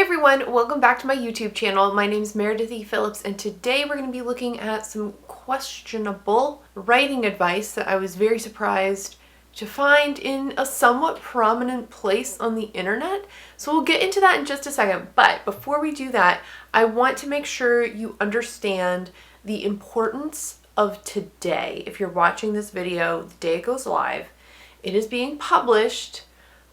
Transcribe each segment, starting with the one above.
everyone, welcome back to my YouTube channel. My name is Meredith E. Phillips, and today we're going to be looking at some questionable writing advice that I was very surprised to find in a somewhat prominent place on the internet. So we'll get into that in just a second, but before we do that, I want to make sure you understand the importance of today. If you're watching this video the day it goes live, it is being published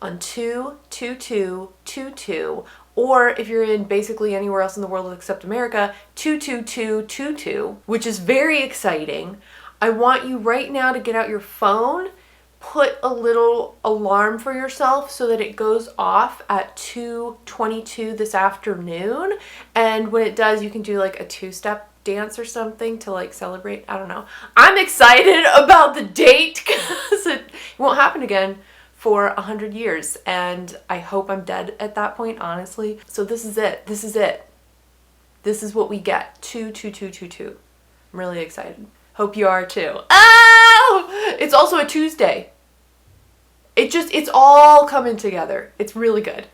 on 2/22/22, or if you're in basically anywhere else in the world except America, 2/22/22, which is very exciting. I want you right now to get out your phone, put a little alarm for yourself so that it goes off at 2:22 this afternoon, and when it does, you can do like a two-step dance or something to like celebrate. I don't know. I'm excited about the date because it won't happen again for 100 years, and I hope I'm dead at that point, honestly. So this is it. This is it. This is what we get. 2/22/22. I'm really excited. Hope you are too. Oh! It's also a Tuesday. It's all coming together. It's really good.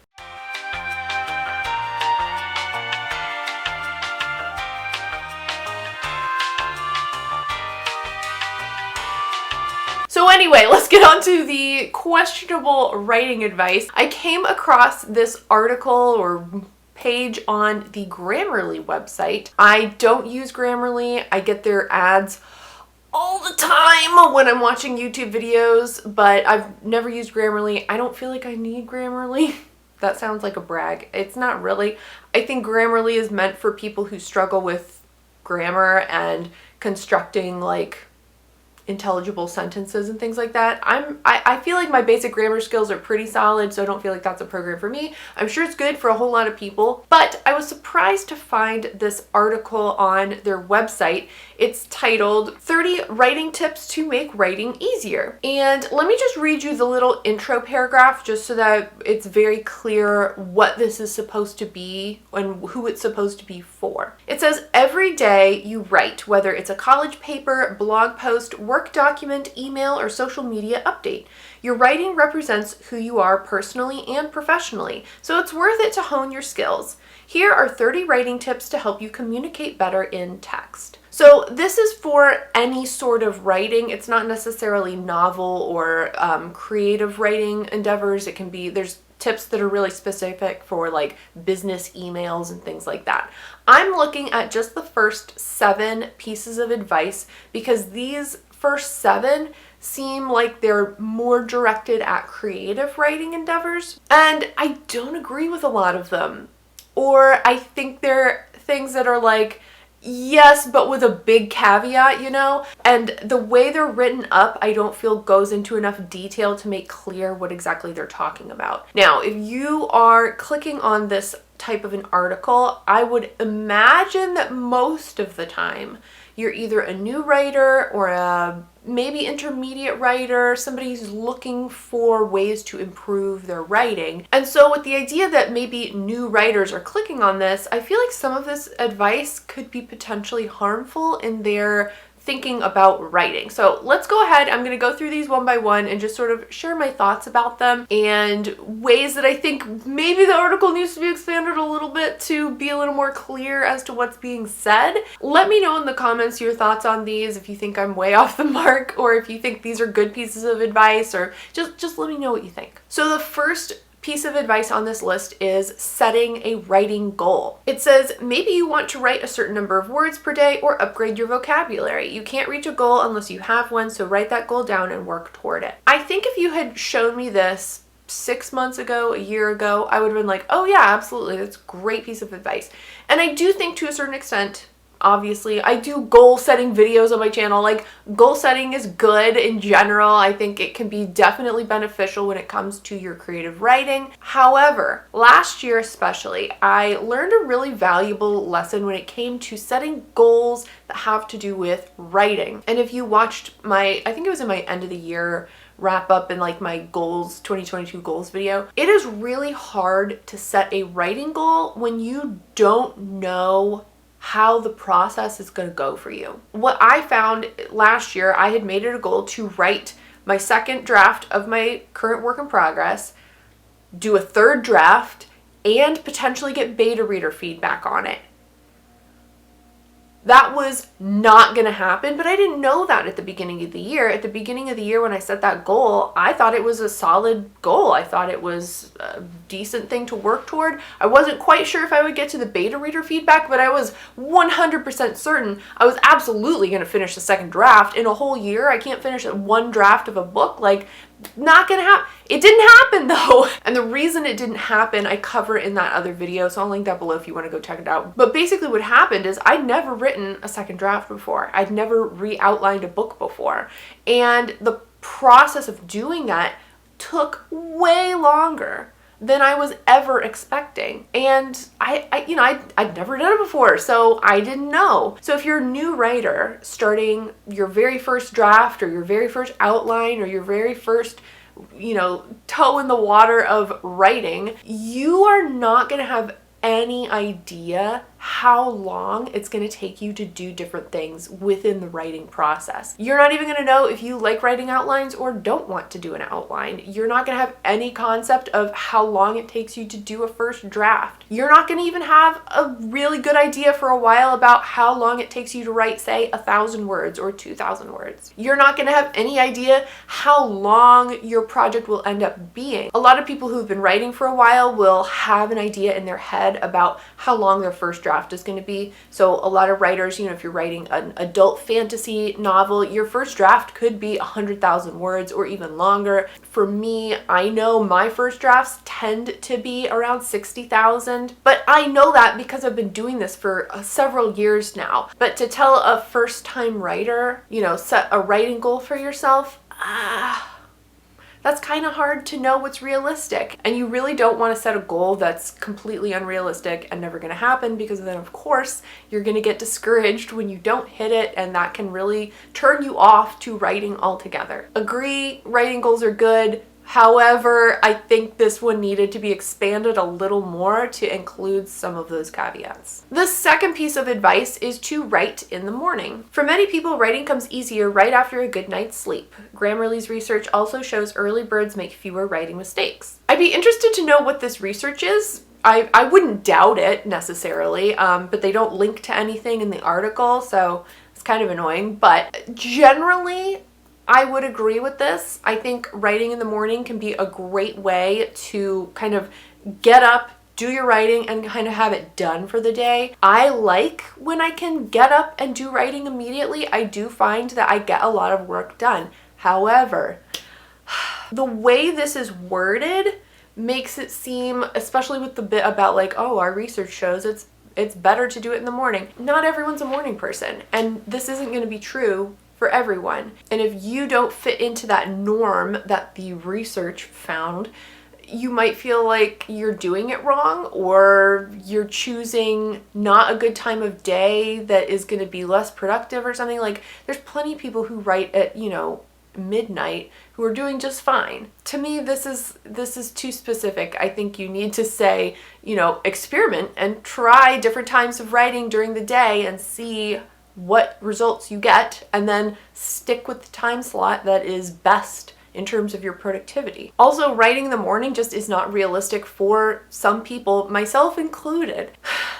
So anyway, let's get on to the questionable writing advice. I came across this article or page on the Grammarly website. I don't use Grammarly. I get their ads all the time when I'm watching YouTube videos, but I've never used Grammarly. I don't feel like I need Grammarly. That sounds like a brag. It's not really. I think Grammarly is meant for people who struggle with grammar and constructing like intelligible sentences and things like that. I feel like my basic grammar skills are pretty solid, so I don't feel like that's a program for me. I'm sure it's good for a whole lot of people, but I was surprised to find this article on their website. It's titled 30 Writing Tips to Make Writing Easier. And let me just read you the little intro paragraph just so that it's very clear what this is supposed to be and who it's supposed to be for. It says, every day you write, whether it's a college paper, blog post, work document, email, or social media update. Your writing represents who you are personally and professionally, so it's worth it to hone your skills. Here are 30 writing tips to help you communicate better in text. So this is for any sort of writing. It's not necessarily novel or creative writing endeavors. It can be, there's tips that are really specific for like business emails and things like that. I'm looking at just the first 7 pieces of advice because these first 7 seem like they're more directed at creative writing endeavors, and I don't agree with a lot of them. Or I think they're things that are like, yes, but with a big caveat, you know? And the way they're written up, I don't feel goes into enough detail to make clear what exactly they're talking about. Now, if you are clicking on this type of an article, I would imagine that most of the time you're either a new writer or a maybe intermediate writer, somebody who's looking for ways to improve their writing. And so with the idea that maybe new writers are clicking on this, I feel like some of this advice could be potentially harmful in their thinking about writing. So let's go ahead. I'm going to go through these one by one and just sort of share my thoughts about them and ways that I think maybe the article needs to be expanded a little bit to be a little more clear as to what's being said. Let me know in the comments your thoughts on these, if you think I'm way off the mark or if you think these are good pieces of advice, or just let me know what you think. So the first piece of advice on this list is setting a writing goal. It says maybe you want to write a certain number of words per day or upgrade your vocabulary. You can't reach a goal unless you have one, so write that goal down and work toward it. I think if you had shown me this 6 months ago, a year ago, I would have been like, oh yeah, absolutely, that's a great piece of advice. And I do think to a certain extent, obviously, I do goal setting videos on my channel. Like, goal setting is good in general. I think it can be definitely beneficial when it comes to your creative writing. However, last year especially, I learned a really valuable lesson when it came to setting goals that have to do with writing. And if you watched my, I think it was in my end of the year wrap up in like my goals, 2022 goals video, it is really hard to set a writing goal when you don't know how the process is going to go for you. What I found last year, I had made it a goal to write my second draft of my current work in progress, do a third draft, and potentially get beta reader feedback on it. That was not going to happen, but I didn't know that at the beginning of the year. At the beginning of the year when I set that goal, I thought it was a solid goal. I thought it was a decent thing to work toward. I wasn't quite sure if I would get to the beta reader feedback, but I was 100% certain I was absolutely going to finish the second draft. In a whole year, I can't finish one draft of a book. Like, not gonna happen. It didn't happen though. And the reason it didn't happen, I cover in that other video, so I'll link that below if you want to go check it out. But basically what happened is I'd never written a second draft before. I'd never re-outlined a book before. And the process of doing that took way longer than I was ever expecting. And I'd never done it before, so I didn't know. So if you're a new writer starting your very first draft or your very first outline or your very first, toe in the water of writing, you are not going to have any idea how long it's going to take you to do different things within the writing process. You're not even going to know if you like writing outlines or don't want to do an outline. You're not going to have any concept of how long it takes you to do a first draft. You're not going to even have a really good idea for a while about how long it takes you to write, say, 1,000 words or 2,000 words. You're not going to have any idea how long your project will end up being. A lot of people who've been writing for a while will have an idea in their head about how long their first draft is going to be. So a lot of writers, if you're writing an adult fantasy novel, your first draft could be 100,000 words or even longer. For me, I know my first drafts tend to be around 60,000, but I know that because I've been doing this for several years now. But to tell a first-time writer, set a writing goal for yourself, that's kind of hard to know what's realistic. And you really don't want to set a goal that's completely unrealistic and never going to happen, because then of course you're going to get discouraged when you don't hit it, and that can really turn you off to writing altogether. Agree, writing goals are good. However, I think this one needed to be expanded a little more to include some of those caveats. The second piece of advice is to write in the morning. For many people, writing comes easier right after a good night's sleep. Grammarly's research also shows early birds make fewer writing mistakes. I'd be interested to know what this research is. I wouldn't doubt it necessarily, but they don't link to anything in the article, so it's kind of annoying. But generally, I would agree with this. I think writing in the morning can be a great way to kind of get up, do your writing, and kind of have it done for the day. I like when I can get up and do writing immediately. I do find that I get a lot of work done. However, the way this is worded makes it seem, especially with the bit about like, oh, our research shows it's better to do it in the morning. Not everyone's a morning person, and this isn't going to be true for everyone. And if you don't fit into that norm that the research found, you might feel like you're doing it wrong, or you're choosing not a good time of day that is going to be less productive or something. Like, there's plenty of people who write at, midnight who are doing just fine. To me, this is too specific. I think you need to say, experiment and try different times of writing during the day and see what results you get, and then stick with the time slot that is best in terms of your productivity. Also, writing in the morning just is not realistic for some people, myself included.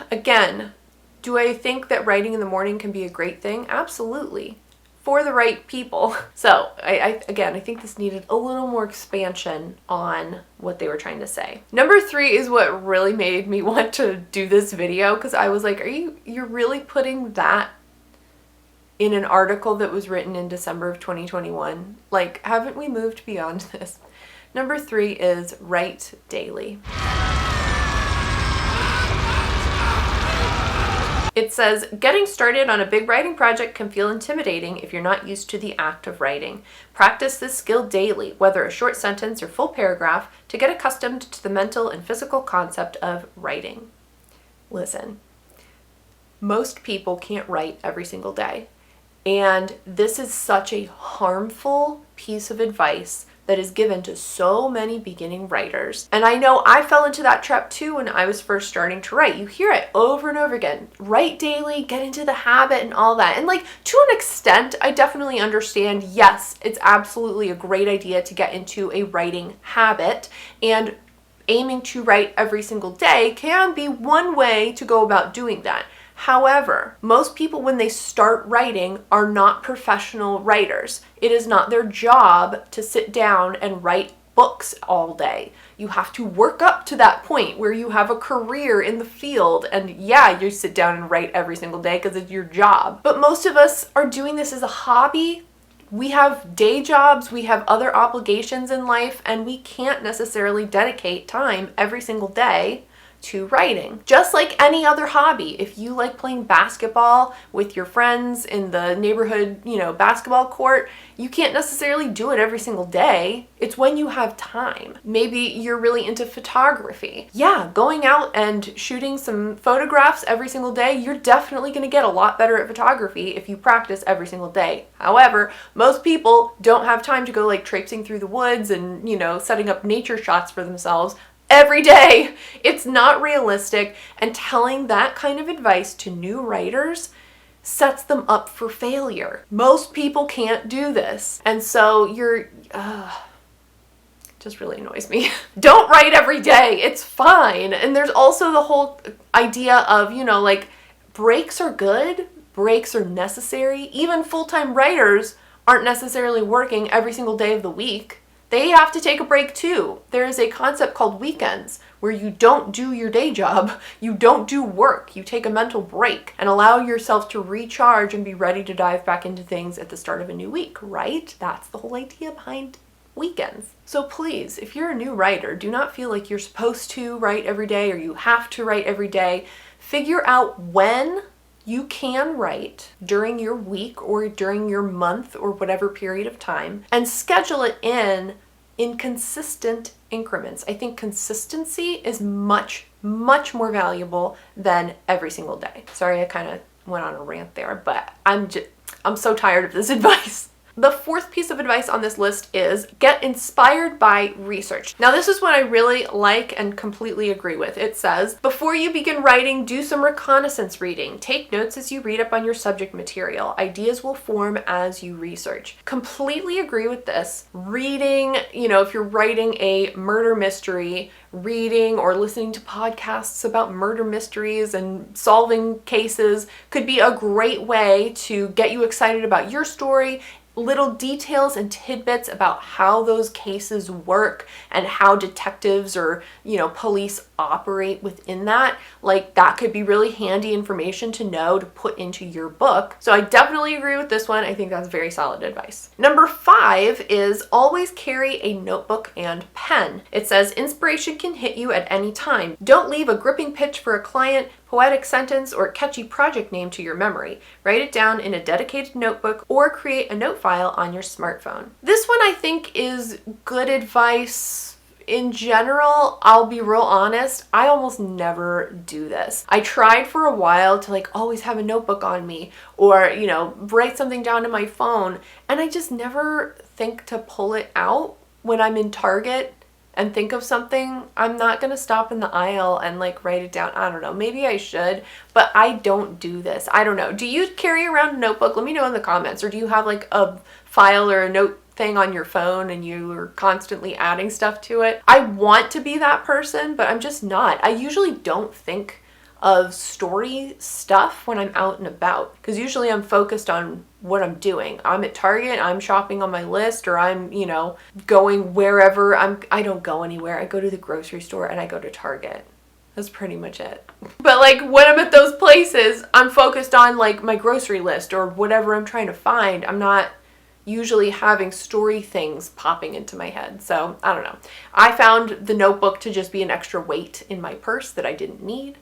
Again, do I think that writing in the morning can be a great thing? Absolutely. For the right people. So I think this needed a little more expansion on what they were trying to say. Number 3 is what really made me want to do this video, because I was like, you're really putting that in an article that was written in December of 2021? Like, haven't we moved beyond this? Number 3 is write daily. It says, getting started on a big writing project can feel intimidating if you're not used to the act of writing. Practice this skill daily, whether a short sentence or full paragraph, to get accustomed to the mental and physical concept of writing. Listen, most people can't write every single day. And this is such a harmful piece of advice that is given to so many beginning writers. And I know I fell into that trap too when I was first starting to write. You hear it over and over again. Write daily, get into the habit and all that. And like, to an extent, I definitely understand, yes, it's absolutely a great idea to get into a writing habit. And aiming to write every single day can be one way to go about doing that. However, most people when they start writing are not professional writers. It is not their job to sit down and write books all day. You have to work up to that point where you have a career in the field, and yeah, you sit down and write every single day because it's your job. But most of us are doing this as a hobby. We have day jobs, we have other obligations in life, and we can't necessarily dedicate time every single day to writing. Just like any other hobby, if you like playing basketball with your friends in the neighborhood, basketball court, you can't necessarily do it every single day. It's when you have time. Maybe you're really into photography. Yeah, going out and shooting some photographs every single day, you're definitely going to get a lot better at photography if you practice every single day. However, most people don't have time to go like traipsing through the woods and, setting up nature shots for themselves every day. It's not realistic, and telling that kind of advice to new writers sets them up for failure. Most people can't do this, and so just really annoys me. Don't write every day. It's fine. And there's also the whole idea of, breaks are good, breaks are necessary. Even full-time writers aren't necessarily working every single day of the week. They have to take a break too. There is a concept called weekends where you don't do your day job, you don't do work, you take a mental break and allow yourself to recharge and be ready to dive back into things at the start of a new week, right? That's the whole idea behind weekends. So please, if you're a new writer, do not feel like you're supposed to write every day or you have to write every day. Figure out when you can write during your week or during your month or whatever period of time, and schedule it in consistent increments. I think consistency is much, much more valuable than every single day. Sorry, I kind of went on a rant there, but I'm so tired of this advice. The fourth piece of advice on this list is get inspired by research. Now, this is what I really like and completely agree with. It says, before you begin writing, do some reconnaissance reading. Take notes as you read up on your subject material. Ideas will form as you research. Completely agree with this. Reading, if you're writing a murder mystery, reading or listening to podcasts about murder mysteries and solving cases could be a great way to get you excited about your story. Little details and tidbits about how those cases work and how detectives or, police operate within that. That could be really handy information to know to put into your book. So I definitely agree with this one. I think that's very solid advice. Number 5 is always carry a notebook and pen. It says inspiration can hit you at any time. Don't leave a gripping pitch for a client, poetic sentence, or catchy project name to your memory. Write it down in a dedicated notebook or create a note file on your smartphone. This one I think is good advice. In general, I'll be real honest, I almost never do this. I tried for a while to always have a notebook on me or, write something down in my phone, and I just never think to pull it out when I'm in Target and think of something. I'm not gonna stop in the aisle and write it down. I don't know, maybe I should, but I don't do this. I don't know. Do you carry around a notebook? Let me know in the comments. Or do you have a file or a note thing on your phone and you are constantly adding stuff to it? I want to be that person, but I'm just not. I usually don't think of story stuff when I'm out and about because usually I'm focused on what I'm doing. I'm at Target, I'm shopping on my list, or I'm, going wherever. I don't go anywhere. I go to the grocery store and I go to Target. That's pretty much it. But when I'm at those places, I'm focused on my grocery list or whatever I'm trying to find. I'm not usually having story things popping into my head. So I don't know. I found the notebook to just be an extra weight in my purse that I didn't need.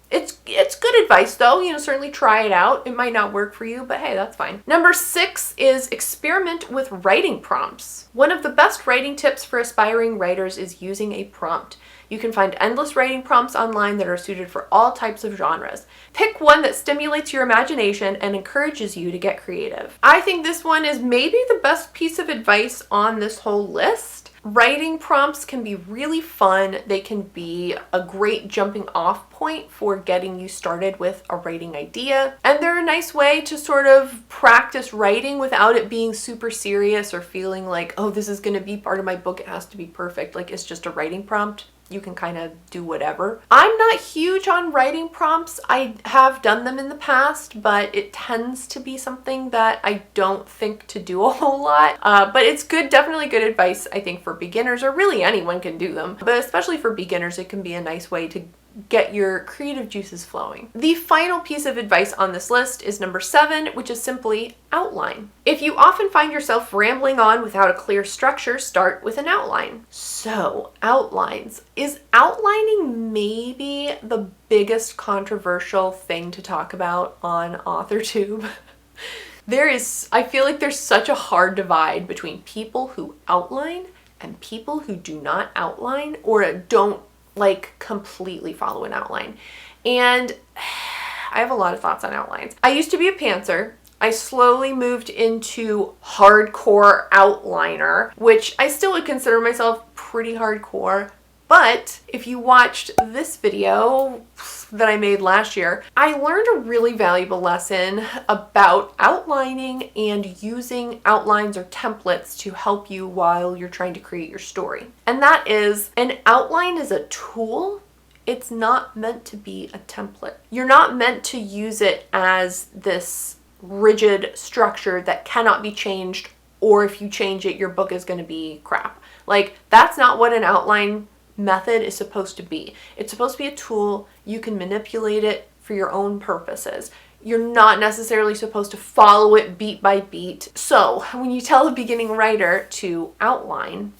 It's good advice though, certainly try it out. It might not work for you, but hey, that's fine. Number 6 is experiment with writing prompts. One of the best writing tips for aspiring writers is using a prompt. You can find endless writing prompts online that are suited for all types of genres. Pick one that stimulates your imagination and encourages you to get creative. I think this one is maybe the best piece of advice on this whole list. Writing prompts can be really fun. They can be a great jumping off point for getting you started with a writing idea. And they're a nice way to sort of practice writing without it being super serious or feeling like, oh, this is going to be part of my book. It has to be perfect. It's just a writing prompt. you can kind of do whatever. I'm not huge on writing prompts. I have done them in the past, but it tends to be something that I don't think to do a whole lot. But it's good, definitely good advice, I think, for beginners, or really anyone can do them. But especially for beginners, it can be a nice way to get your creative juices flowing. The final piece of advice on this list is number 7, which is simply outline. If you often find yourself rambling on without a clear structure, start with an outline. So, outlines. Is outlining maybe the biggest controversial thing to talk about on AuthorTube? I feel like there's such a hard divide between people who outline and people who do not outline or don't like completely follow an outline. And I have a lot of thoughts on outlines. I used to be a pantser. I slowly moved into hardcore outliner, which I still would consider myself pretty hardcore. But if you watched this video that I made last year, I learned a really valuable lesson about outlining and using outlines or templates to help you while you're trying to create your story. And that is, an outline is a tool. It's not meant to be a template. You're not meant to use it as this rigid structure that cannot be changed, or if you change it, your book is going to be crap. Like, that's not what an outline method is supposed to be. It's supposed to be a tool. You can manipulate it for your own purposes. You're not necessarily supposed to follow it beat by beat. So when you tell a beginning writer to outline,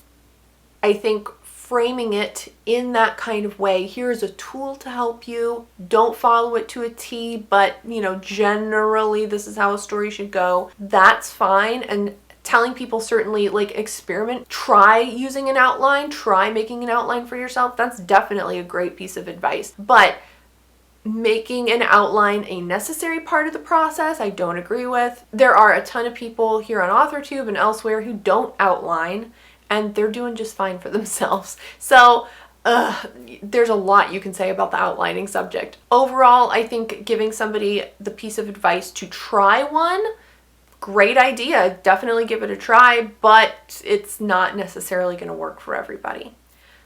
I think framing it in that kind of way, here's a tool to help you. Don't follow it to a T, but generally this is how a story should go. That's fine. And telling people, certainly, like, experiment, try using an outline, try making an outline for yourself. That's definitely a great piece of advice. But making an outline a necessary part of the process, I don't agree with. There are a ton of people here on AuthorTube and elsewhere who don't outline, and they're doing just fine for themselves. So there's a lot you can say about the outlining subject. Overall, I think giving somebody the piece of advice to try one, great idea, definitely give it a try, but it's not necessarily going to work for everybody.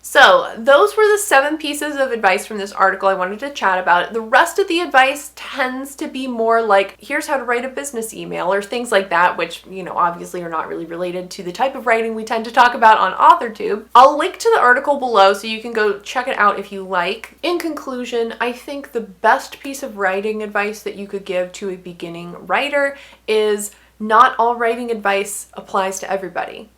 So those were the 7 pieces of advice from this article I wanted to chat about. The rest of the advice tends to be more like, here's how to write a business email or things like that, which, obviously are not really related to the type of writing we tend to talk about on AuthorTube. I'll link to the article below so you can go check it out if you like. In conclusion, I think the best piece of writing advice that you could give to a beginning writer is not all writing advice applies to everybody.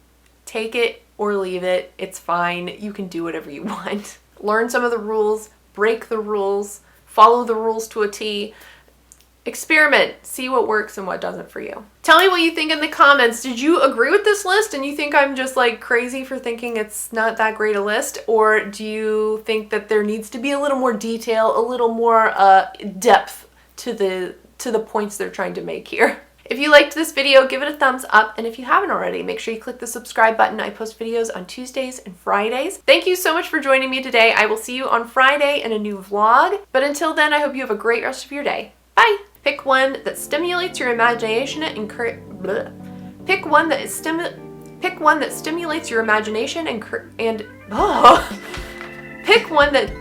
Take it or leave it. It's fine. You can do whatever you want. Learn some of the rules, break the rules, follow the rules to a T. Experiment, see what works and what doesn't for you. Tell me what you think in the comments. Did you agree with this list and you think I'm just like crazy for thinking it's not that great a list? Or do you think that there needs to be a little more detail, a little more depth to the points they're trying to make here? If you liked this video, give it a thumbs up, and if you haven't already, make sure you click the subscribe button. I post videos on Tuesdays and Fridays. Thank you so much for joining me today. I will see you on Friday in a new vlog, but until then, I hope you have a great rest of your day. Bye! Pick one that stimulates your imagination and Pick one that stimulates your imagination and Pick one that